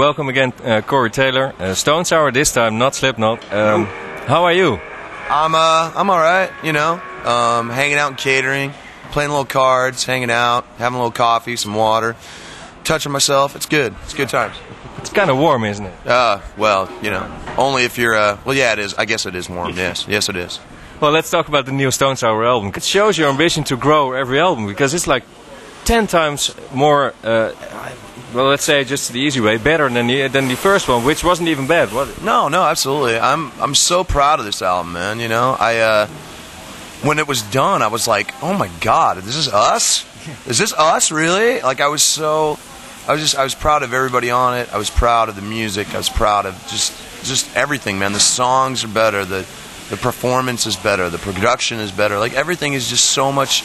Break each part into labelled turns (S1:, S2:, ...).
S1: welcome again, Corey Taylor. Stone Sour this time, not Slipknot. How are you?
S2: I'm all right. You know, hanging out in catering, playing little cards, hanging out, having a little coffee, some water, touching myself. It's good. It's good times.
S1: It's kind of warm, isn't it?
S2: Well, you know, only if you're. Well, yeah, it is. I guess it is warm. Yes, it is.
S1: Well, let's talk about the new Stone Sour album. It shows your ambition to grow every album because it's like 10 times more. Well, let's say just the easy way, better than the first one, which wasn't even bad, was it?
S2: No, absolutely. I'm so proud of this album, man. You know, when it was done, I was like, oh my God, this is us? Is this us, really? Like, I was proud of everybody on it. I was proud of the music. I was proud of just everything, man. The songs are better. The performance is better. The production is better. Like, everything is just so much.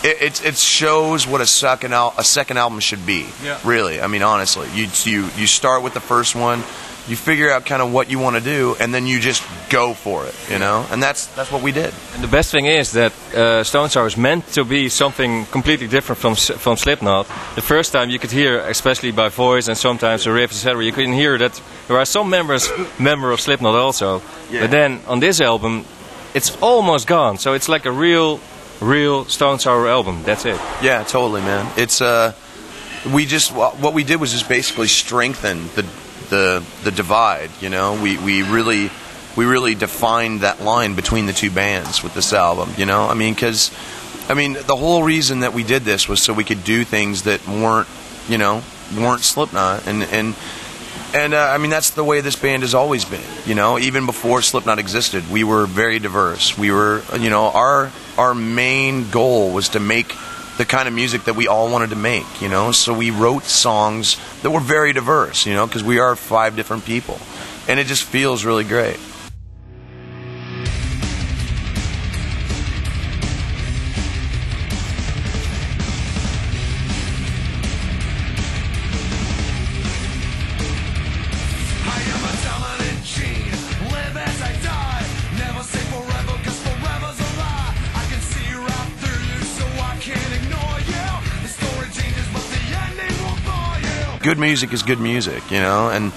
S2: It shows what a second album should be. Yeah. Really, I mean, honestly, you start with the first one, you figure out kind of what you want to do, and then you just go for it, you know. And that's what we did. And
S1: the best thing is that Stone Sour is meant to be something completely different from Slipknot. The first time you could hear, especially by voice and sometimes the riffs, etc., you couldn't hear that there are some member of Slipknot also. Yeah. But then on this album, it's almost gone. So it's like a real Stone Sour album. That's it.
S2: Yeah, totally, man. It's what we did was just basically strengthen the divide. You know, we really defined that line between the two bands with this album. You know, I mean, because the whole reason that we did this was so we could do things that weren't Slipknot, and I mean, that's the way this band has always been. You know, even before Slipknot existed, we were very diverse. We were, you know, our main goal was to make the kind of music that we all wanted to make, you know. So we wrote songs that were very diverse, you know, because we are 5 different people. And it just feels really great. Good music is good music, you know, and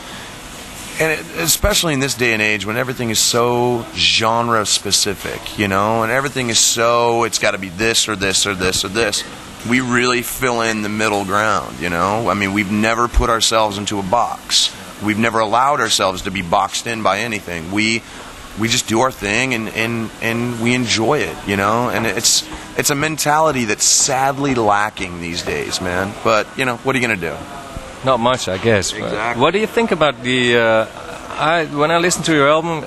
S2: especially in this day and age when everything is so genre specific, you know, and everything is so, it's got to be this or this or this or this. We really fill in the middle ground, you know. I mean, we've never put ourselves into a box. We've never allowed ourselves to be boxed in by anything. We just do our thing and we enjoy it, you know. And it's a mentality that's sadly lacking these days, man. But, you know, what are you going to do?
S1: Not much, I guess.
S2: Exactly.
S1: What do you think about the... when I listen to your album,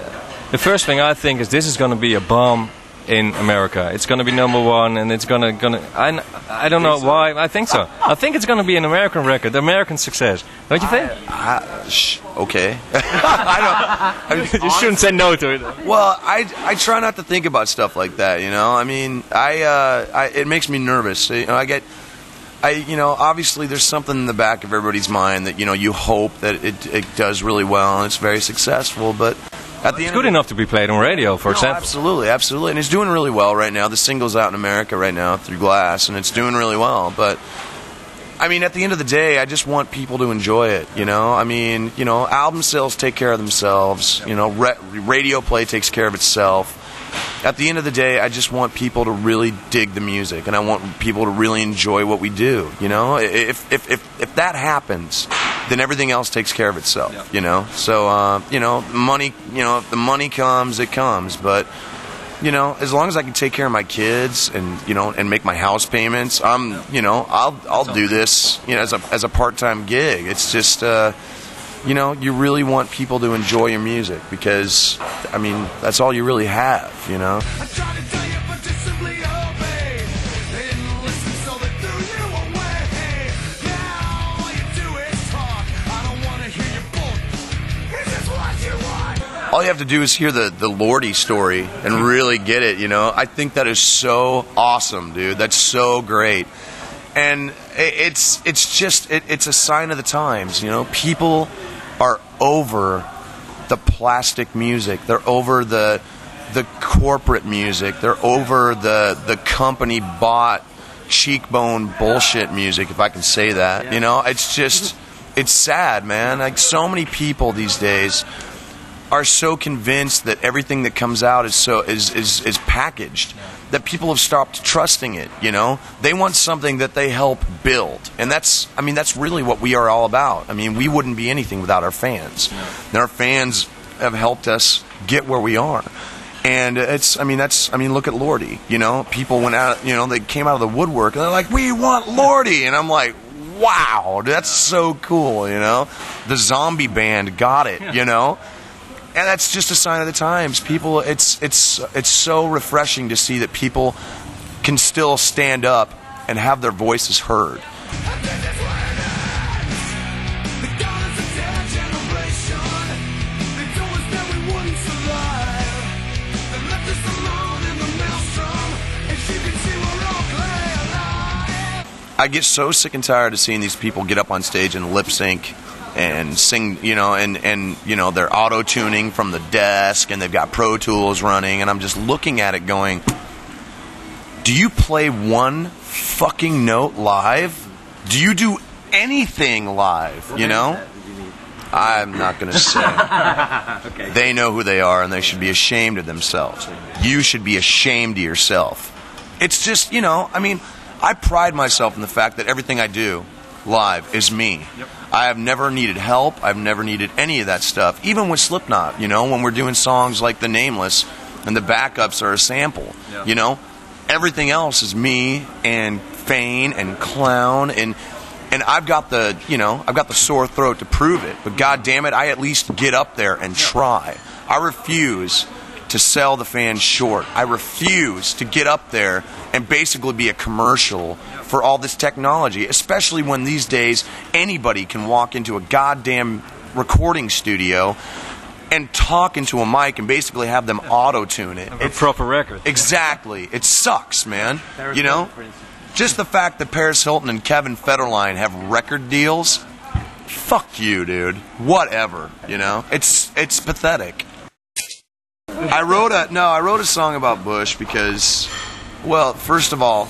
S1: the first thing I think is this is going to be a bomb in America. It's going to be #1, and it's going to... I don't know why. I think so. I think it's going to be an American record, American success. Don't you think?
S2: Okay.
S1: You shouldn't say no to it.
S2: Well, I try not to think about stuff like that, you know? I mean, it makes me nervous. You know, obviously there's something in the back of everybody's mind that, you know, you hope that it does really well and it's very successful, but at the end,
S1: it's good enough to be played on radio, for example.
S2: Absolutely, and it's doing really well right now. The single's out in America right now through Glass, and it's doing really well, but I mean, at the end of the day, I just want people to enjoy it, you know? I mean, you know, album sales take care of themselves, you know, radio play takes care of itself. At the end of the day, I just want people to really dig the music, and I want people to really enjoy what we do. You know, if that happens, then everything else takes care of itself. Yeah. You know, so you know, money. You know, if the money comes, it comes. But you know, as long as I can take care of my kids and you know, and make my house payments, you know, I'll do this. You know, as a part-time gig. It's just. You know, you really want people to enjoy your music because, I mean, that's all you really have, you know? I tried to tell you, but you simply obeyed. They didn't listen, so they threw you away. Now all you do is talk. I don't want to hear your bull. Is this what you want? All you have to do is hear the Lordy story and really get it, you know? I think that is so awesome, dude. That's so great. And it's a sign of the times, you know? People are over the plastic music. They're over the corporate music. They're over the company bought cheekbone bullshit music, if I can say that. You know, it's just it's sad, man. Like, so many people these days are so convinced that everything that comes out is packaged, that people have stopped trusting it, you know? They want something that they help build. And that's really what we are all about. I mean, we wouldn't be anything without our fans. And our fans have helped us get where we are. And look at Lordy, you know? People went out, you know, they came out of the woodwork and they're like, "We want Lordy." And I'm like, wow, that's so cool, you know? The zombie band got it, you know? And that's just a sign of the times. People, it's so refreshing to see that people can still stand up and have their voices heard. I get so sick and tired of seeing these people get up on stage and lip sync and sing, you know, and you know, they're auto-tuning from the desk and they've got Pro Tools running, and I'm just looking at it going, do you play one fucking note live? Do you do anything live, you know? I'm not going to say. Okay. They know who they are and they should be ashamed of themselves. You should be ashamed of yourself. It's just, you know, I mean, I pride myself in the fact that everything I do live is me. Yep. I have never needed help. I've never needed any of that stuff. Even with Slipknot, you know, when we're doing songs like The Nameless and the backups are a sample, yeah. You know, everything else is me and Fane and Clown, and I've got the, you know, I've got the sore throat to prove it. But God damn it, I at least get up there and try. I refuse to sell the fans short. I refuse to get up there and basically be a commercial for all this technology, especially when these days anybody can walk into a goddamn recording studio and talk into a mic and basically have them auto-tune it.
S1: It's a proper record.
S2: Exactly. It sucks, man. You know? Just the fact that Paris Hilton and Kevin Federline have record deals, fuck you, dude. Whatever, you know? It's pathetic. I wrote a song about Bush because, well, first of all,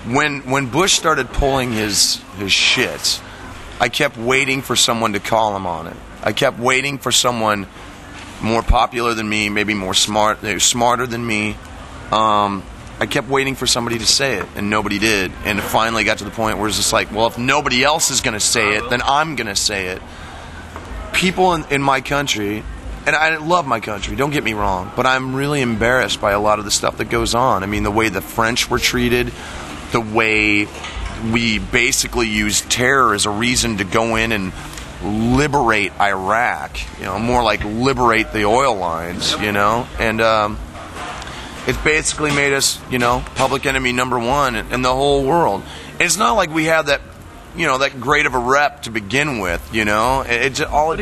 S2: when Bush started pulling his shit, I kept waiting for someone to call him on it. I kept waiting for someone more popular than me, maybe more smarter than me. I kept waiting for somebody to say it, and nobody did. And it finally got to the point where it's just like, well, if nobody else is going to say it, then I'm going to say it. People in my country, and I love my country, don't get me wrong, but I'm really embarrassed by a lot of the stuff that goes on. I mean, the way the French were treated, the way we basically used terror as a reason to go in and liberate Iraq, you know, more like liberate the oil lines, you know, and it's basically made us, you know, public enemy number one in the whole world. It's not like we have that, you know, that great of a rep to begin with, you know. It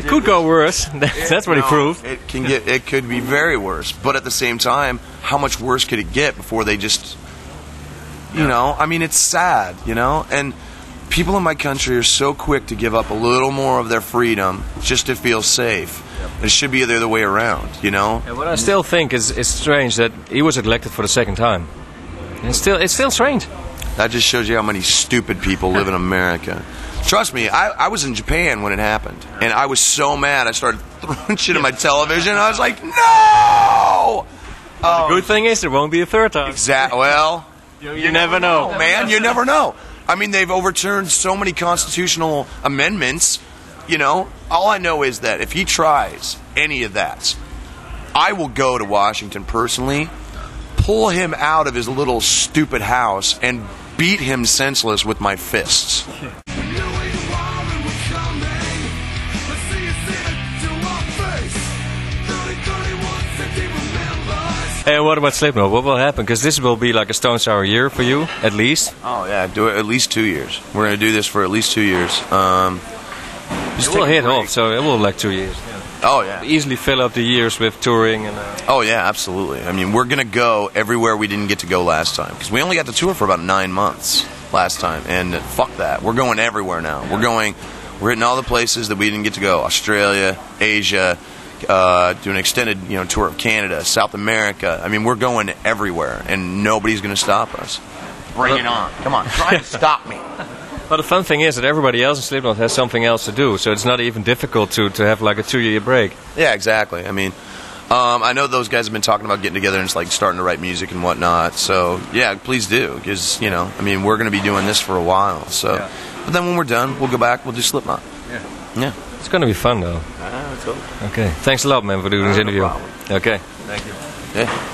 S1: could go worse. That's what he proved.
S2: It could be very worse. But at the same time, how much worse could it get before they just, you know? I mean, it's sad, you know. And people in my country are so quick to give up a little more of their freedom just to feel safe. It should be the other way around, you know.
S1: And what I still think is strange that he was elected for the second time. And it's still strange.
S2: That just shows you how many stupid people live in America. Trust me, I was in Japan when it happened, and I was so mad I started throwing shit at my television. I was like, no!
S1: The good thing is there won't be a third time.
S2: Exactly. Well,
S1: you never know,
S2: man. You never know. I mean, they've overturned so many constitutional amendments. You know, all I know is that if he tries any of that, I will go to Washington personally, pull him out of his little stupid house, and beat him senseless with my fists.
S1: Hey, what about Slipknot? What will happen? Because this will be like a Stone Sour year for you, at least.
S2: Oh, yeah, do it at least 2 years. We're going to do this for at least 2 years.
S1: It will hit off, so it will like 2 years. Yeah.
S2: Oh, yeah.
S1: Easily fill up the years with touring.
S2: Oh, yeah, absolutely. I mean, we're going to go everywhere we didn't get to go last time. Because we only got to tour for about 9 months last time. And fuck that. We're going everywhere now. We're hitting all the places that we didn't get to go. Australia, Asia, do an extended, you know, tour of Canada, South America. I mean, we're going everywhere, and nobody's going to stop us.
S3: Bring it on. Come on. Try to stop me.
S1: Well, the fun thing is that everybody else in Slipknot has something else to do, so it's not even difficult to have like a 2-year break.
S2: Yeah, exactly. I mean, I know those guys have been talking about getting together and just like starting to write music and whatnot. So yeah, please do, because I mean, we're going to be doing this for a while. So, but then when we're done, we'll go back. We'll do Slipknot. Yeah.
S1: It's going to be fun though.
S2: Let's go.
S1: Okay. Thanks a lot, man, for doing this interview.
S2: No problem.
S1: Okay.
S2: Thank you. Yeah.